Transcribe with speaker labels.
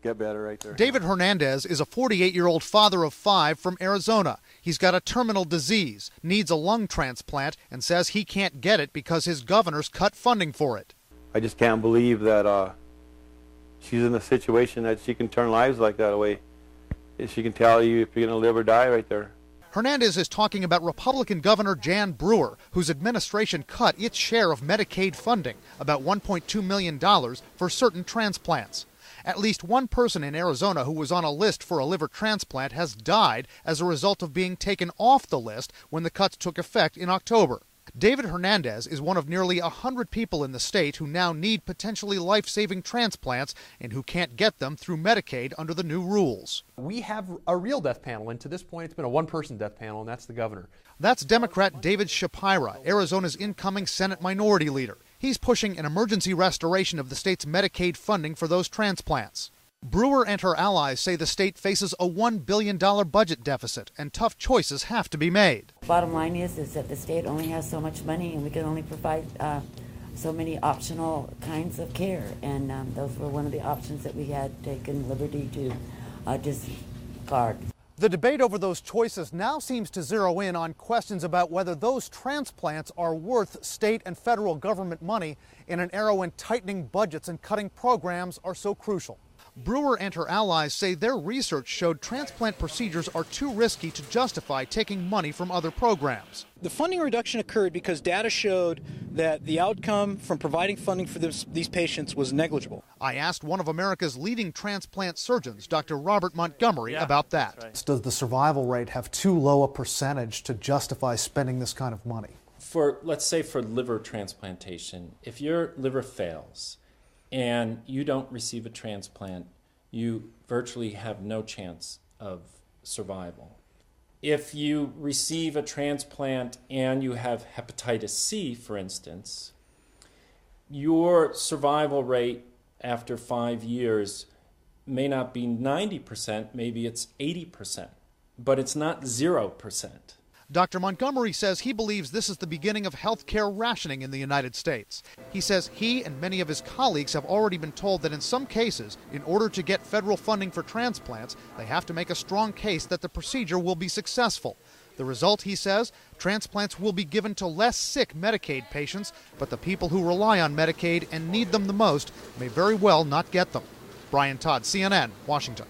Speaker 1: get better right there.
Speaker 2: David Hernandez is a 48-year-old father of 5 from Arizona. He's got a terminal disease, needs a lung transplant, and says he can't get it because his governor's cut funding for it.
Speaker 1: I just can't believe that she's in a situation that she can turn lives like that away. She can tell you if you're going to live or die right there.
Speaker 2: Hernandez is talking about Republican Governor Jan Brewer, whose administration cut its share of Medicaid funding, about $1.2 million, for certain transplants. At least one person in Arizona who was on a list for a liver transplant has died as a result of being taken off the list when the cuts took effect in October. David Hernandez is one of nearly 100 people in the state who now need potentially life-saving transplants and who can't get them through Medicaid under the new rules.
Speaker 3: We have a real death panel, and to this point it's been a one-person death panel, and that's the governor.
Speaker 2: That's Democrat David Shapira, Arizona's incoming Senate Minority Leader. He's pushing an emergency restoration of the state's Medicaid funding for those transplants. Brewer and her allies say the state faces a $1 billion budget deficit and tough choices have to be made.
Speaker 4: Bottom line is that the state only has so much money and we can only provide so many optional kinds of care. And those were one of the options that we had taken liberty to discard.
Speaker 2: The debate over those choices now seems to zero in on questions about whether those transplants are worth state and federal government money in an era when tightening budgets and cutting programs are so crucial. Brewer and her allies say their research showed transplant procedures are too risky to justify taking money from other programs.
Speaker 5: The funding reduction occurred because data showed that the outcome from providing funding for these patients was negligible.
Speaker 2: I asked one of America's leading transplant surgeons, Dr. Robert Montgomery, about that.
Speaker 6: Right. Does the survival rate have too low a percentage to justify spending this kind of money?
Speaker 7: Let's say for liver transplantation, if your liver fails and you don't receive a transplant, you virtually have no chance of survival. If you receive a transplant and you have hepatitis C, for instance, your survival rate after 5 years may not be 90%, maybe it's 80%, but it's not 0%.
Speaker 2: Dr. Montgomery says he believes this is the beginning of health care rationing in the United States. He says he and many of his colleagues have already been told that in some cases, in order to get federal funding for transplants, they have to make a strong case that the procedure will be successful. The result, he says, transplants will be given to less sick Medicaid patients, but the people who rely on Medicaid and need them the most may very well not get them. Brian Todd, CNN, Washington.